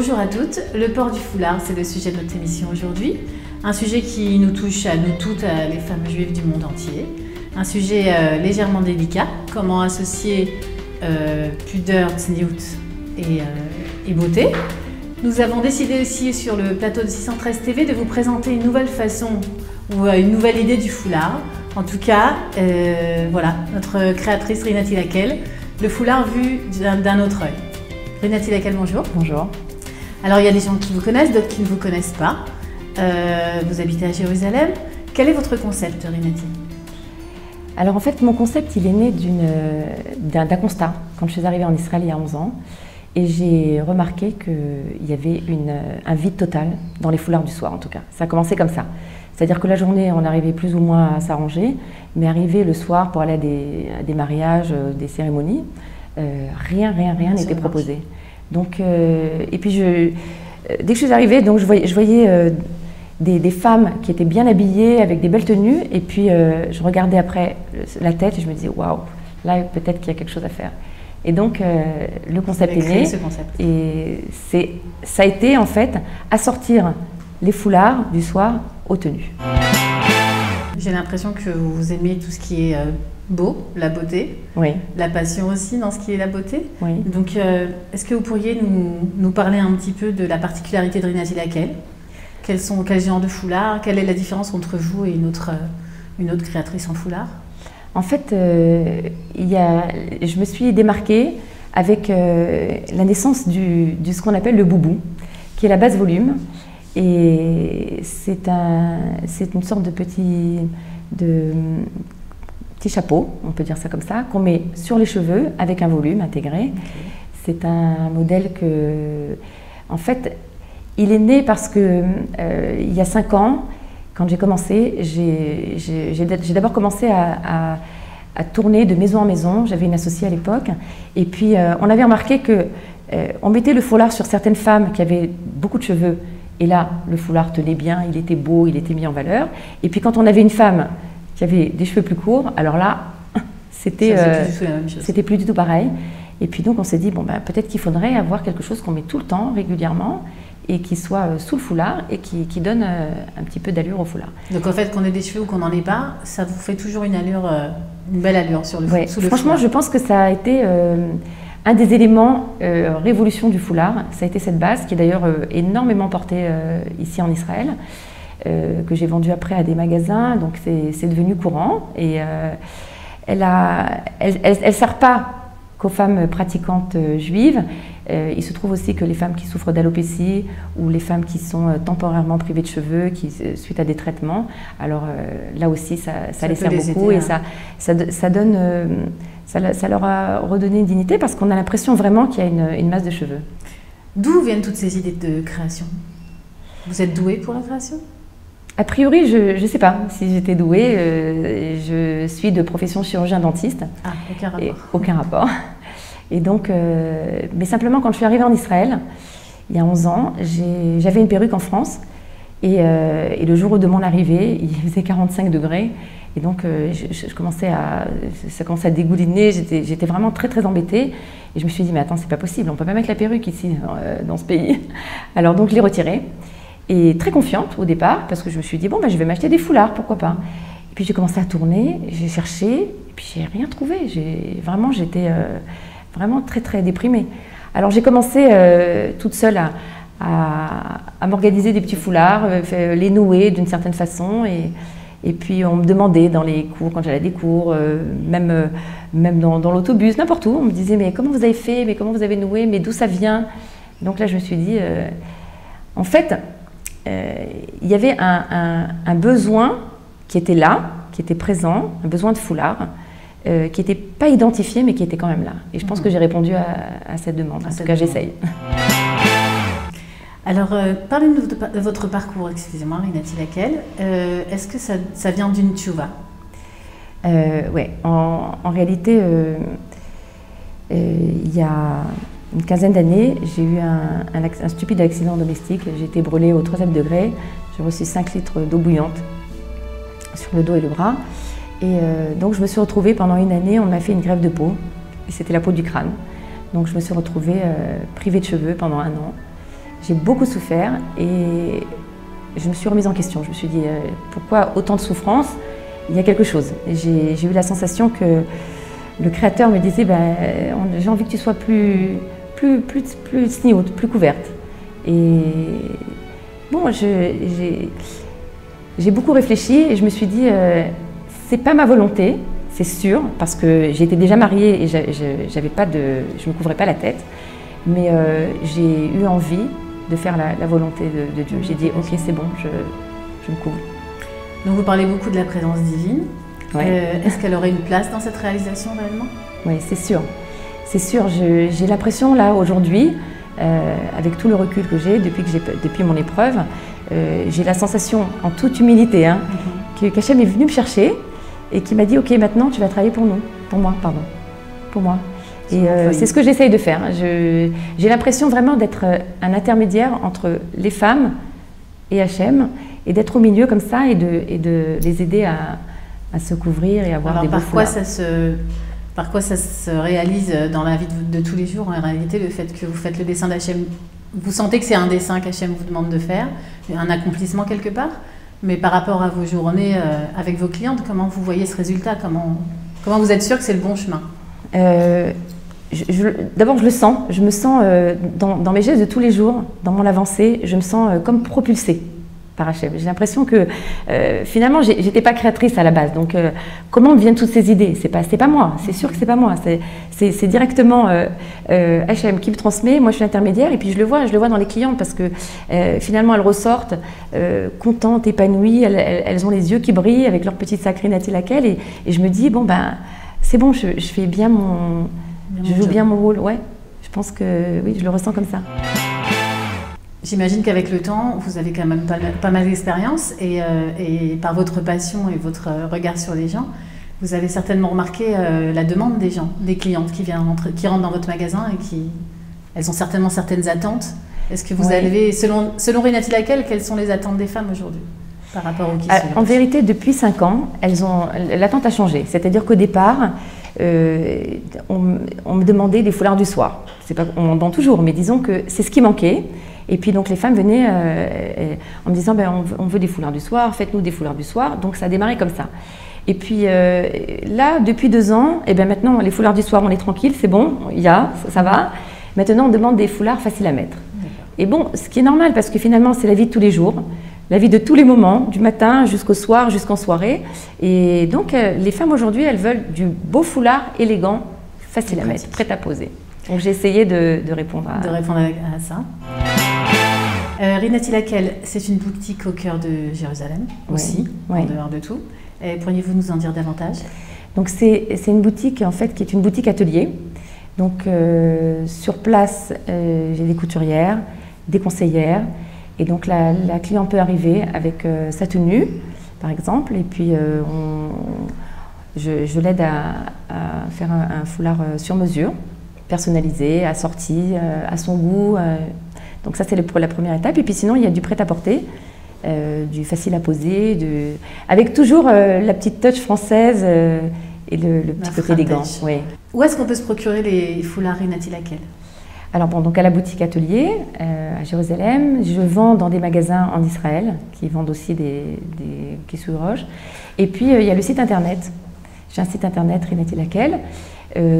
Bonjour à toutes, le port du foulard, c'est le sujet de notre émission aujourd'hui. Un sujet qui nous touche à nous toutes, les femmes juives du monde entier. Un sujet légèrement délicat, comment associer pudeur, tzniout et beauté. Nous avons décidé aussi sur le plateau de 613 TV de vous présenter une nouvelle façon ou une nouvelle idée du foulard. En tout cas, voilà, notre créatrice Rinati Lakel, le foulard vu d'un autre œil. Rinati Lakel, bonjour. Bonjour. Alors il y a des gens qui vous connaissent, d'autres qui ne vous connaissent pas. Vous habitez à Jérusalem. Quel est votre concept, Rinati? Alors en fait, mon concept, il est né d'un constat. Quand je suis arrivée en Israël il y a 11 ans, et j'ai remarqué qu'il y avait un vide total dans les foulards du soir, en tout cas. Ça a commencé comme ça. C'est-à-dire que la journée, on arrivait plus ou moins à s'arranger, mais arrivé le soir pour aller à des mariages, des cérémonies, rien n'était proposé. Donc, et puis, dès que je suis arrivée, donc, je voyais des femmes qui étaient bien habillées, avec des belles tenues, et puis je regardais après la tête et je me disais, waouh, là, peut-être qu'il y a quelque chose à faire. Et donc, le concept est né, et ça a été, en fait, assortir les foulards du soir aux tenues. J'ai l'impression que vous aimez tout ce qui est beau, la beauté, oui. La passion aussi dans ce qui est la beauté. Oui. Donc, est-ce que vous pourriez nous parler un petit peu de la particularité de Rinati Lakel? Quel genre de foulard? Quelle est la différence entre vous et une autre créatrice en foulard? En fait, je me suis démarquée avec la naissance de ce qu'on appelle le boubou, qui est la basse volume. Et c'est une sorte de petit chapeau, on peut dire ça comme ça, qu'on met sur les cheveux avec un volume intégré. Okay. C'est un modèle que, en fait, il est né parce que il y a 5 ans, quand j'ai commencé, j'ai d'abord commencé à tourner de maison en maison. J'avais une associée à l'époque, et puis on avait remarqué que on mettait le foulard sur certaines femmes qui avaient beaucoup de cheveux. Et là, le foulard tenait bien, il était beau, il était mis en valeur. Et puis quand on avait une femme qui avait des cheveux plus courts, alors là, c'était plus du tout pareil. Et puis donc on s'est dit, bon, ben, peut-être qu'il faudrait avoir quelque chose qu'on met tout le temps, régulièrement, et qui soit sous le foulard et qui donne un petit peu d'allure au foulard. Donc en fait, qu'on ait des cheveux ou qu'on n'en ait pas, ça vous fait toujours une belle allure sur le, sous le franchement, foulard. Je pense que ça a été un des éléments révolution du foulard. Ça a été cette base qui est d'ailleurs énormément portée ici en Israël, que j'ai vendue après à des magasins, donc c'est devenu courant. Et elle sert pas qu'aux femmes pratiquantes juives. Il se trouve aussi que les femmes qui souffrent d'alopécie ou les femmes qui sont temporairement privées de cheveux suite à des traitements, alors là aussi ça les sert beaucoup, et ça leur a redonné une dignité parce qu'on a l'impression vraiment qu'il y a une masse de cheveux. D'où viennent toutes ces idées de création? Vous êtes douée pour la création? A priori, je ne sais pas si j'étais douée. Je suis de profession chirurgien-dentiste. Ah, aucun rapport. Aucun rapport. Et donc, mais simplement, quand je suis arrivée en Israël, il y a 11 ans, j'avais une perruque en France. Et le jour de mon arrivée, il faisait 45 degrés. Et donc, ça commençait à dégouliner. J'étais vraiment très, très embêtée. Et je me suis dit, mais attends, c'est pas possible. On ne peut pas mettre la perruque ici, dans ce pays. Alors, donc, je l'ai retirée. Et très confiante au départ, parce que je me suis dit, bon, ben, je vais m'acheter des foulards, pourquoi pas. Et puis j'ai commencé à tourner, j'ai cherché, et puis j'ai rien trouvé. J'étais vraiment très très déprimée. Alors j'ai commencé toute seule à m'organiser des petits foulards, les nouer d'une certaine façon. Et puis on me demandait dans les cours, quand j'allais à des cours, même dans l'autobus, n'importe où, on me disait, mais comment vous avez fait, mais comment vous avez noué, mais d'où ça vient? Donc là je me suis dit, en fait, il y avait un besoin qui était là, qui était présent, un besoin de foulard, qui n'était pas identifié, mais qui était quand même là. Et je pense que j'ai répondu à cette demande. En tout cas, j'essaye. Alors, parlez-nous de votre parcours, excusez-moi, Rinati Lakel. Est-ce que ça vient d'une tchouva? Oui, en réalité, il y a une quinzaine d'années, j'ai eu un stupide accident domestique. J'ai été brûlée au 3e degré. J'ai reçu 5 litres d'eau bouillante sur le dos et le bras. Et donc je me suis retrouvée pendant une année, on m'a fait une greffe de peau. Et c'était la peau du crâne. Donc je me suis retrouvée privée de cheveux pendant 1 an. J'ai beaucoup souffert et je me suis remise en question. Je me suis dit, pourquoi autant de souffrance? Il y a quelque chose. J'ai eu la sensation que le créateur me disait, j'ai envie que tu sois plus snioute, plus couverte. Et bon, j'ai beaucoup réfléchi et je me suis dit, c'est pas ma volonté, c'est sûr, parce que j'étais déjà mariée et je me couvrais pas la tête, mais j'ai eu envie de faire la volonté de Dieu. J'ai dit, ok, c'est bon, je me couvre. Donc vous parlez beaucoup de la présence divine. Ouais. Est-ce qu'elle aurait une place dans cette réalisation réellement? Oui, c'est sûr. C'est sûr, j'ai l'impression là aujourd'hui, avec tout le recul que j'ai depuis mon épreuve, j'ai la sensation en toute humilité qu'Hachem est venu me chercher et qui m'a dit ok, maintenant tu vas travailler pour moi. Et c'est ce que j'essaye de faire. J'ai l'impression vraiment d'être un intermédiaire entre les femmes et Hachem et d'être au milieu comme ça et de les aider à se couvrir et à avoir des beaux foulards. Par quoi ça se réalise dans la vie de tous les jours, en réalité, le fait que vous faites le dessin d'Hachem? Vous sentez que c'est un dessin qu'Hachem vous demande de faire, un accomplissement quelque part, mais par rapport à vos journées avec vos clientes, comment vous voyez ce résultat? Comment vous êtes sûr que c'est le bon chemin? D'abord, je me sens dans mes gestes de tous les jours, dans mon avancée, je me sens comme propulsée par Hachem. J'ai l'impression que finalement, j'étais pas créatrice à la base. Donc, comment me viennent toutes ces idées? C'est pas moi. C'est sûr que c'est pas moi. C'est directement Hachem qui me transmet. Moi, je suis intermédiaire et puis je le vois dans les clientes parce que finalement, elles ressortent contentes, épanouies. Elles ont les yeux qui brillent avec leur petite sacrée Nathalie Laquelle et je me dis bon c'est bon, je fais bien je joue bien mon rôle. Ouais, je pense que oui, je le ressens comme ça. J'imagine qu'avec le temps, vous avez quand même pas mal d'expérience et par votre passion et votre regard sur les gens, vous avez certainement remarqué la demande des gens, des clientes qui rentrent dans votre magasin et elles ont certainement certaines attentes. Est-ce que vous avez, selon Nathalie Laquelle, quelles sont les attentes des femmes aujourd'hui par rapport aux questions? En vérité, depuis 5 ans, l'attente a changé. C'est-à-dire qu'au départ, on me demandait des foulards du soir. On m'en demande toujours, mais disons que c'est ce qui manquait. Et puis donc les femmes venaient en me disant on veut des foulards du soir, faites-nous des foulards du soir. Donc ça a démarré comme ça. Et puis là, depuis 2 ans, maintenant les foulards du soir, on est tranquille, c'est bon, ça va. Maintenant on demande des foulards faciles à mettre. Et bon, ce qui est normal parce que finalement c'est la vie de tous les jours, la vie de tous les moments, du matin jusqu'au soir, jusqu'en soirée. Et donc les femmes aujourd'hui, elles veulent du beau foulard élégant, facile à mettre, prêt à poser. Donc j'ai essayé de répondre à ça. Nathalie Laquelle, c'est une boutique au cœur de Jérusalem aussi, en dehors de tout. Pourriez-vous nous en dire davantage? Donc c'est une boutique en fait qui est une boutique atelier. Donc sur place, j'ai des couturières, des conseillères, et donc la cliente peut arriver avec sa tenue, par exemple, et puis je l'aide à faire un foulard sur mesure, personnalisé, assorti, à son goût. Donc ça, c'est pour la première étape. Et puis sinon, il y a du prêt-à-porter, du facile à poser, avec toujours la petite touch française et le petit côté élégant. Oui. Où est-ce qu'on peut se procurer les foulards Nathalie Laquelle? Alors bon, donc à la boutique Atelier, à Jérusalem. Je vends dans des magasins en Israël, qui vendent aussi des kissou-roches. Et puis, il y a le site internet. J'ai un site internet, Nathalie Laquelle,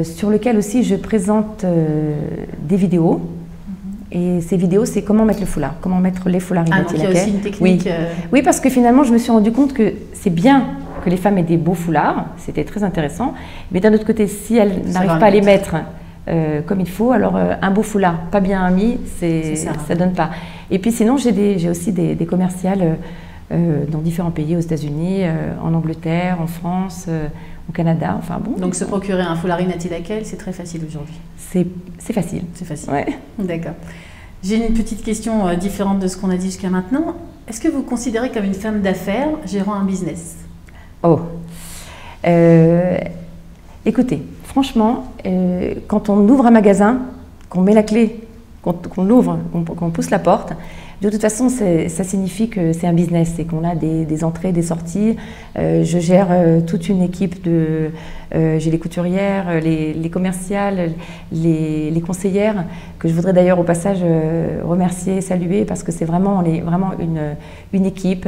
sur lequel aussi je présente des vidéos. Et ces vidéos, c'est comment mettre le foulard, comment mettre les foulards Nathalie Laquelle. Il y a aussi une technique. Oui, parce que finalement, je me suis rendu compte que c'est bien que les femmes aient des beaux foulards, c'était très intéressant. Mais d'un autre côté, si elles n'arrivent pas à les mettre comme il faut, alors un beau foulard pas bien mis, ça donne pas. Et puis sinon, j'ai aussi des commerciales dans différents pays, aux États-Unis, en Angleterre, en France, au Canada, enfin bon. Donc se procurer un foulard Nathalie Laquelle, c'est très facile aujourd'hui. C'est facile. C'est facile. Ouais. D'accord. J'ai une petite question différente de ce qu'on a dit jusqu'à maintenant. Est-ce que vous considérez comme une femme d'affaires gérant un business? Oh. Écoutez, franchement, quand on ouvre un magasin, qu'on met la clé qu'on l'ouvre, qu'on pousse la porte, de toute façon, ça signifie que c'est un business et qu'on a des entrées, des sorties. Je gère toute une équipe j'ai les couturières, les commerciales, les conseillères, que je voudrais d'ailleurs au passage remercier et saluer parce que on est vraiment une équipe.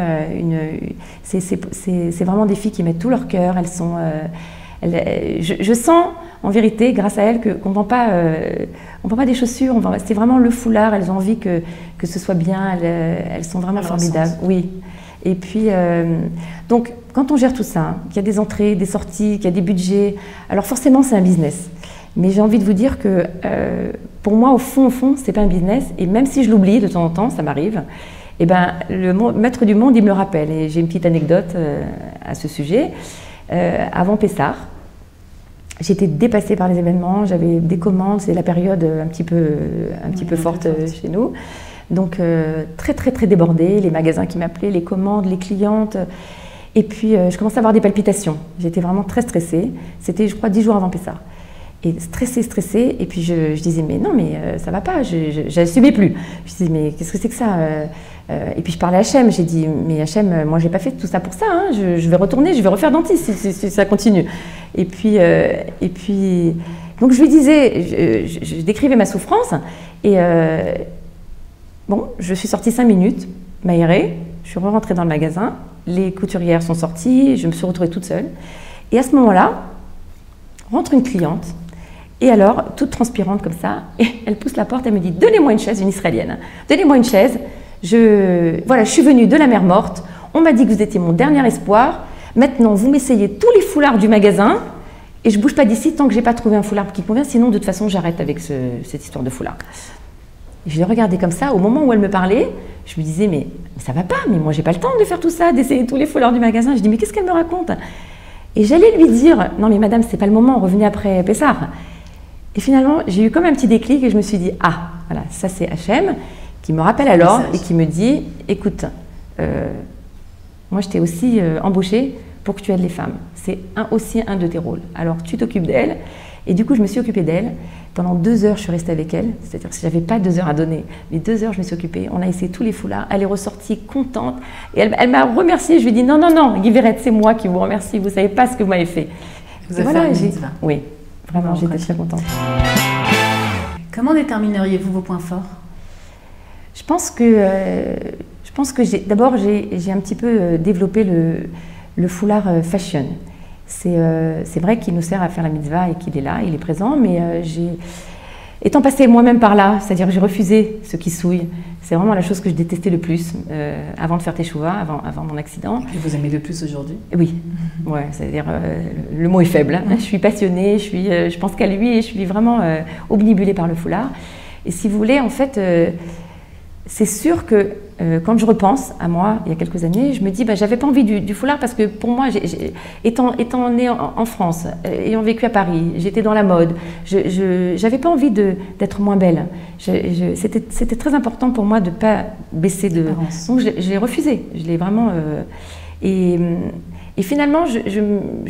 C'est vraiment des filles qui mettent tout leur cœur. Elles sont... je sens en vérité, grâce à elles, qu'on ne vend pas des chaussures, c'est vraiment le foulard. Elles ont envie que ce soit bien, elles sont vraiment formidables. Oui. Et puis, donc, quand on gère tout ça, qu'il y a des entrées, des sorties, qu'il y a des budgets, alors forcément, c'est un business. Mais j'ai envie de vous dire que pour moi, au fond, c'est pas un business. Et même si je l'oublie de temps en temps, ça m'arrive, eh ben, le maître du monde, il me le rappelle. Et j'ai une petite anecdote à ce sujet. Avant Pessah, j'étais dépassée par les événements, j'avais des commandes, c'est la période un petit peu forte chez nous. Donc très très très débordée, les magasins qui m'appelaient, les commandes, les clientes. Et puis je commençais à avoir des palpitations. J'étais vraiment très stressée. C'était, je crois, 10 jours avant Pessah. Et stressée. Et puis je disais, mais non, mais ça va pas, je n'assumais plus. Je disais, mais qu'est-ce que c'est que ça et puis je parlais à Hachem, j'ai dit, mais Hachem, moi j'ai pas fait tout ça pour ça, hein. Je vais retourner, je vais refaire dentiste si ça continue. Et puis, donc je lui disais, je décrivais ma souffrance, et bon, je suis sortie 5 minutes, m'aérer, je suis rentrée dans le magasin, les couturières sont sorties, je me suis retrouvée toute seule, et à ce moment-là, rentre une cliente, et alors, toute transpirante comme ça, et elle pousse la porte, elle me dit, donnez-moi une chaise, une Israélienne, donnez-moi une chaise. Voilà, je suis venue de la mer Morte, on m'a dit que vous étiez mon dernier espoir, maintenant vous m'essayez tous les foulards du magasin et je ne bouge pas d'ici tant que je n'ai pas trouvé un foulard qui convient, sinon de toute façon j'arrête avec cette histoire de foulard. Et je l'ai regardée comme ça, au moment où elle me parlait, je me disais mais ça va pas, mais moi j'ai pas le temps de faire tout ça, d'essayer tous les foulards du magasin. Je dis mais qu'est-ce qu'elle me raconte? Et j'allais lui dire non mais madame c'est pas le moment, revenez après Pessah. Et finalement j'ai eu comme un petit déclic et je me suis dit ah voilà, ça c'est Hachem qui me rappelle alors et qui me dit écoute, moi je t'ai aussi embauché pour que tu aides les femmes. C'est aussi un de tes rôles. Alors tu t'occupes d'elles. Et du coup je me suis occupée d'elles. Pendant 2 heures je suis restée avec elle. C'est-à-dire que si j'avais pas 2 heures à donner, mais 2 heures je me suis occupée. On a essayé tous les foulards. Elle est ressortie contente. Et elle m'a remerciée. Je lui ai dit non, Guy Verrette, c'est moi qui vous remercie. Vous savez pas ce que vous m'avez fait. Vous avez fait une mitzvah. Oui, vraiment j'étais très contente. Comment détermineriez-vous vos points forts? Je pense que d'abord j'ai un petit peu développé le foulard fashion. C'est vrai qu'il nous sert à faire la mitzvah et qu'il est là, il est présent, mais étant passée moi-même par là, c'est-à-dire que j'ai refusé ce qui souille, c'est vraiment la chose que je détestais le plus avant de faire Teshuva, avant mon accident. Et vous aimez le plus aujourd'hui? Oui, ouais, c'est-à-dire le mot est faible, hein. Je suis passionnée, je pense qu'à lui et je suis vraiment obnubilée par le foulard. Et si vous voulez, en fait, c'est sûr que quand je repense à moi, il y a quelques années, je me dis, bah, j'avais pas envie du foulard parce que pour moi, étant née en France, ayant vécu à Paris, j'étais dans la mode, j'avais pas envie d'être moins belle. C'était très important pour moi de ne pas baisser de... Donc je l'ai refusé, je l'ai vraiment... Et finalement, je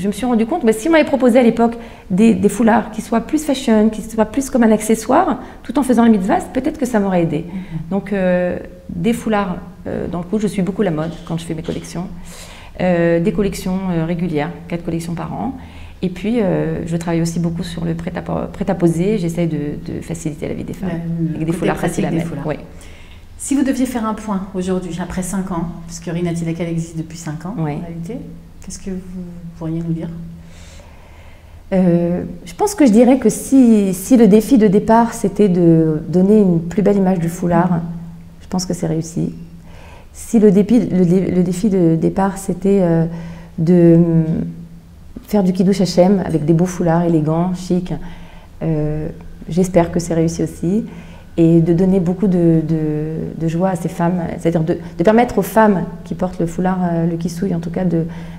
me suis rendu compte, si on m'avait proposé à l'époque des foulards qui soient plus fashion, qui soient plus comme un accessoire, tout en faisant la mitzvah, peut-être que ça m'aurait aidé. Donc, des foulards, dans le coup, je suis beaucoup la mode quand je fais mes collections. Des collections régulières, 4 collections par an. Et puis, je travaille aussi beaucoup sur le prêt-à-poser. J'essaie de faciliter la vie des femmes, avec des foulards faciles à mettre. Oui. Si vous deviez faire un point aujourd'hui, après 5 ans, puisque Rinati Lacal existe depuis 5 ans, oui. En réalité, qu'est-ce que vous pourriez nous dire? Je pense que je dirais que si le défi de départ, c'était de donner une plus belle image du foulard, je pense que c'est réussi. Si le défi de départ, c'était de faire du Kiddush Hashem avec des beaux foulards élégants, chics, j'espère que c'est réussi aussi. Et de donner beaucoup de joie à ces femmes, c'est-à-dire de permettre aux femmes qui portent le foulard, le kissouille en tout cas,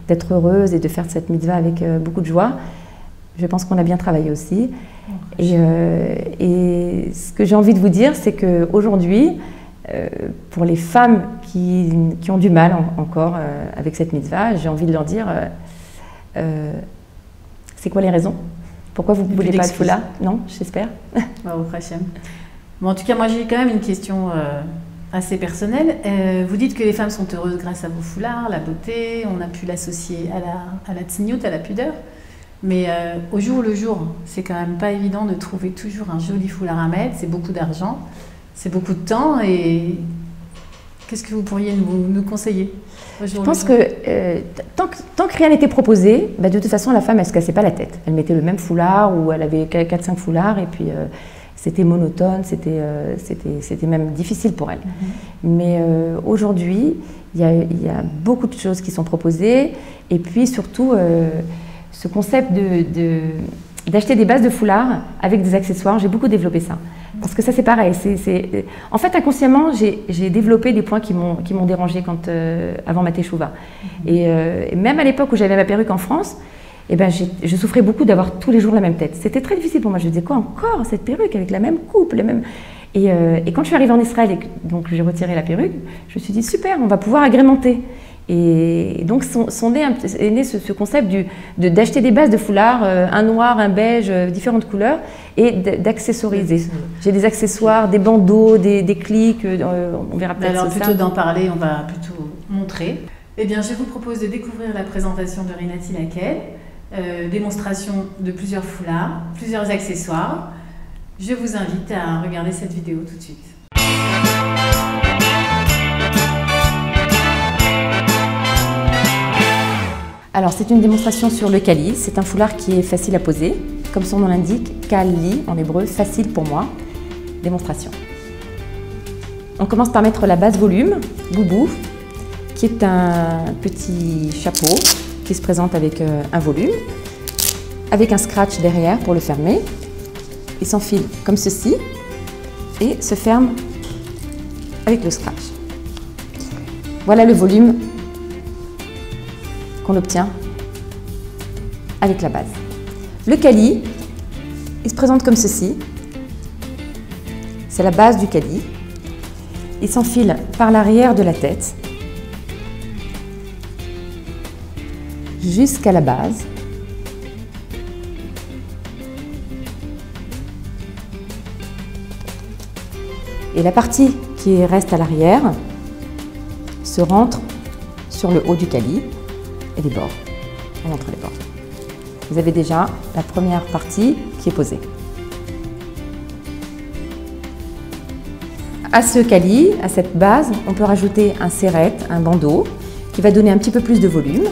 d'être heureuses et de faire cette mitzvah avec beaucoup de joie. Je pense qu'on a bien travaillé aussi. Et ce que j'ai envie de vous dire, c'est qu'aujourd'hui, pour les femmes qui ont du mal encore avec cette mitzvah, j'ai envie de leur dire, c'est quoi les raisons? Pourquoi vous ne voulez pas le foulard? Non, j'espère. Baruch Hashem. Bon, en tout cas, moi j'ai quand même une question assez personnelle. Vous dites que les femmes sont heureuses grâce à vos foulards, la beauté, on a pu l'associer à la tignoute, à la pudeur. Mais au jour le jour, c'est quand même pas évident de trouver toujours un joli foulard à mettre, c'est beaucoup d'argent, c'est beaucoup de temps. Et qu'est-ce que vous pourriez nous conseiller au jour Je pense le jour? que tant que rien n'était proposé, bah, de toute façon la femme elle se cassait pas la tête. Elle mettait le même foulard ou elle avait 4-5 foulards et puis c'était monotone, c'était même difficile pour elle. Mais aujourd'hui, il y a beaucoup de choses qui sont proposées et puis surtout ce concept d'acheter des bases de foulards avec des accessoires, j'ai beaucoup développé ça. Parce que ça c'est pareil, en fait inconsciemment j'ai développé des points qui m'ont dérangé avant ma teshuva. Et même à l'époque où j'avais ma perruque en France, eh ben, je souffrais beaucoup d'avoir tous les jours la même tête. C'était très difficile pour moi, je me disais quoi encore cette perruque avec la même coupe, les mêmes... Et quand je suis arrivée en Israël et que donc j'ai retiré la perruque, je me suis dit super, on va pouvoir agrémenter. Et donc est né ce concept d'acheter des bases de foulards, un noir, un beige, différentes couleurs, et d'accessoriser. J'ai des accessoires, des bandeaux, des clics, on verra peut-être ça. Alors plutôt d'en parler, on va plutôt montrer. Eh bien, je vous propose de découvrir la présentation de Rinati Laquelle, démonstration de plusieurs foulards, plusieurs accessoires. Je vous invite à regarder cette vidéo tout de suite. Alors c'est une démonstration sur le kali, c'est un foulard qui est facile à poser, comme son nom l'indique, kali en hébreu, facile pour moi. Démonstration. On commence par mettre la base volume, boubou, qui est un petit chapeau qui se présente avec un volume, avec un scratch derrière pour le fermer. Il s'enfile comme ceci et se ferme avec le scratch. Voilà le volume qu'on obtient avec la base. Le kali, il se présente comme ceci. C'est la base du kali. Il s'enfile par l'arrière de la tête jusqu'à la base. Et la partie qui reste à l'arrière se rentre sur le haut du kali et les bords. On montre les bords. Vous avez déjà la première partie qui est posée. À ce kali, à cette base, on peut rajouter un serrette, un bandeau, qui va donner un petit peu plus de volume.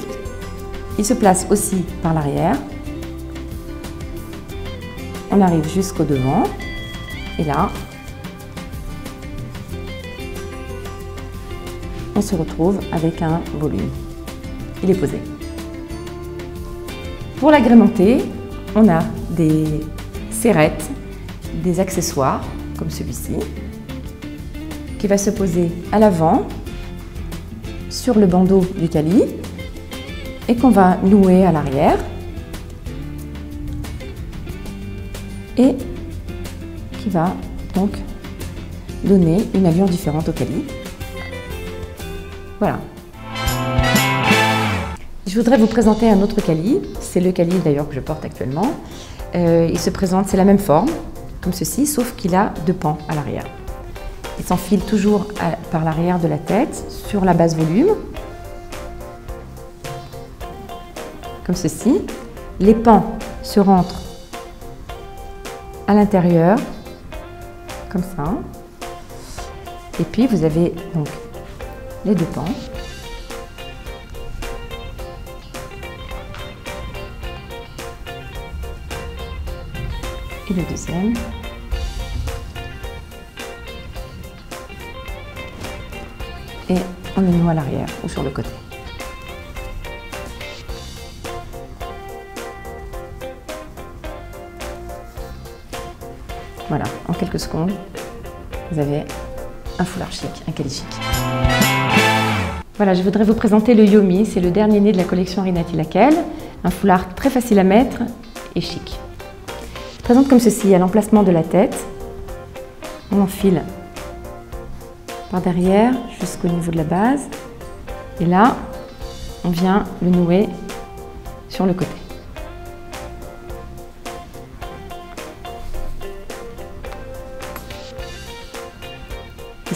Il se place aussi par l'arrière. On arrive jusqu'au devant. Et là, on se retrouve avec un volume. Il est posé. Pour l'agrémenter, on a des serrettes, des accessoires, comme celui-ci, qui va se poser à l'avant, sur le bandeau du kali, et qu'on va nouer à l'arrière, et qui va donc donner une allure différente au kali. Voilà. Je voudrais vous présenter un autre kali. C'est le kali d'ailleurs que je porte actuellement. Il se présente, c'est la même forme, comme ceci, sauf qu'il a deux pans à l'arrière. Il s'enfile toujours par l'arrière de la tête sur la base volume, comme ceci. Les pans se rentrent à l'intérieur, comme ça. Et puis vous avez donc les deux pans. Et le deuxième. Et on le noue à l'arrière ou sur le côté. Voilà, en quelques secondes, vous avez un foulard chic, un kali chic. Voilà, je voudrais vous présenter le Yomi, c'est le dernier né de la collection Rinati Laquelle, un foulard très facile à mettre et chic. Il se présente comme ceci, à l'emplacement de la tête. On enfile par derrière jusqu'au niveau de la base. Et là, on vient le nouer sur le côté.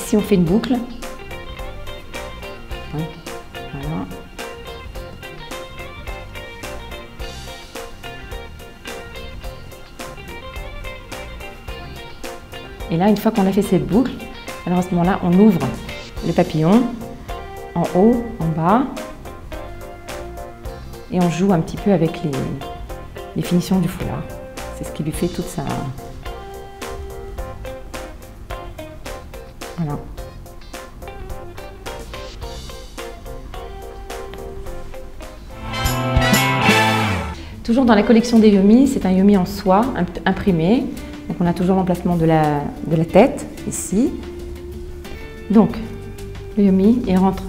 ici on fait une boucle. Voilà. Et là, une fois qu'on a fait cette boucle, alors à ce moment-là, on ouvre le papillon en haut, en bas, et on joue un petit peu avec les finitions du foulard. C'est ce qui lui fait toute sa... Voilà. Toujours dans la collection des yomis, c'est un yomi en soie imprimé. Donc on a toujours l'emplacement de la tête, ici. Donc, le yomi, il rentre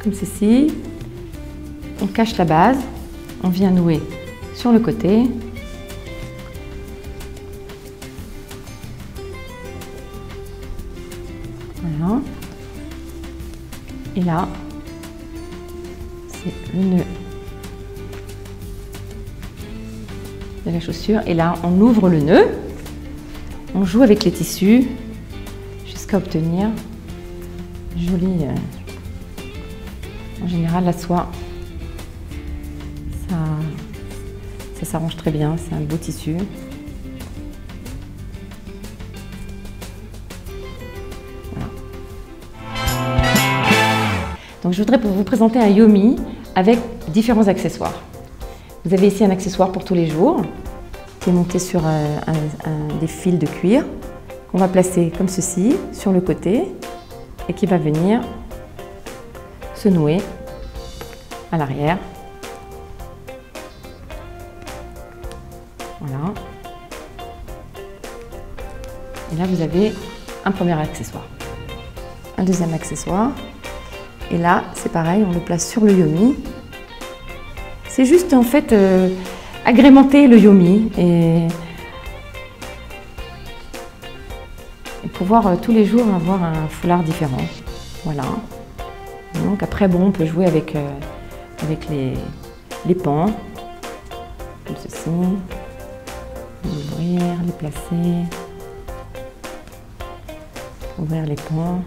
comme ceci. On cache la base, on vient nouer sur le côté. Voilà. Et là, c'est le nœud de la chaussure. Et là, on ouvre le nœud, on joue avec les tissus jusqu'à obtenir une jolie... En général, la soie, ça s'arrange très bien, c'est un beau tissu. Voilà. Donc, je voudrais vous présenter un yomi avec différents accessoires. Vous avez ici un accessoire pour tous les jours qui est monté sur des fils de cuir qu'on va placer comme ceci sur le côté et qui va venir se nouer à l'arrière. Voilà. Et là, vous avez un premier accessoire. Un deuxième accessoire. Et là, c'est pareil, on le place sur le yomi. C'est juste en fait agrémenter le yomi et pouvoir tous les jours avoir un foulard différent. Voilà. Donc après, bon, on peut jouer avec les pans, comme ceci, les ouvrir, les placer, ouvrir les pans.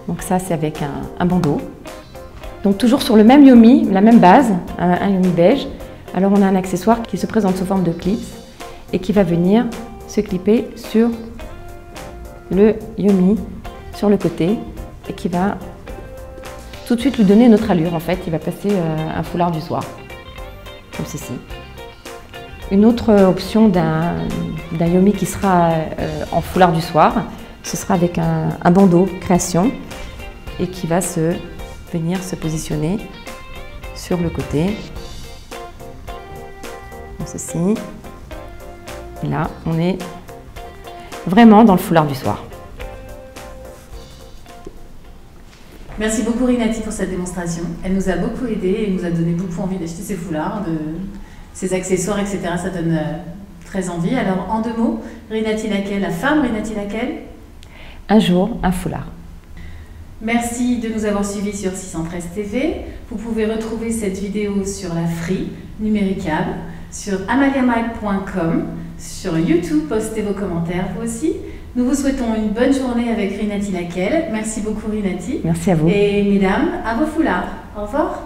Donc ça, c'est avec un bandeau. Donc toujours sur le même yomi, la même base, un yomi beige. Alors on a un accessoire qui se présente sous forme de clips et qui va venir se clipper sur le yomi, sur le côté, et qui va tout de suite lui donner une autre allure. En fait, il va passer un foulard du soir, comme ceci. Une autre option d'un yomi qui sera en foulard du soir, ce sera avec un bandeau création et qui va venir se positionner sur le côté, comme ceci. Et là, on est vraiment dans le foulard du soir. Merci beaucoup Rinati pour cette démonstration. Elle nous a beaucoup aidé et nous a donné beaucoup envie d'acheter ces foulards, ces accessoires, etc. Ça donne très envie. Alors en 2 mots, Rinati Laquelle, la femme Rinati Laquelle? Un jour, un foulard. Merci de nous avoir suivis sur 613 TV. Vous pouvez retrouver cette vidéo sur la Free numéricable, sur amaliamike.com, sur YouTube. Postez vos commentaires vous aussi. Nous vous souhaitons une bonne journée avec Rinati Laquelle. Merci beaucoup Rinati. Merci à vous. Et mesdames, à vos foulards. Au revoir.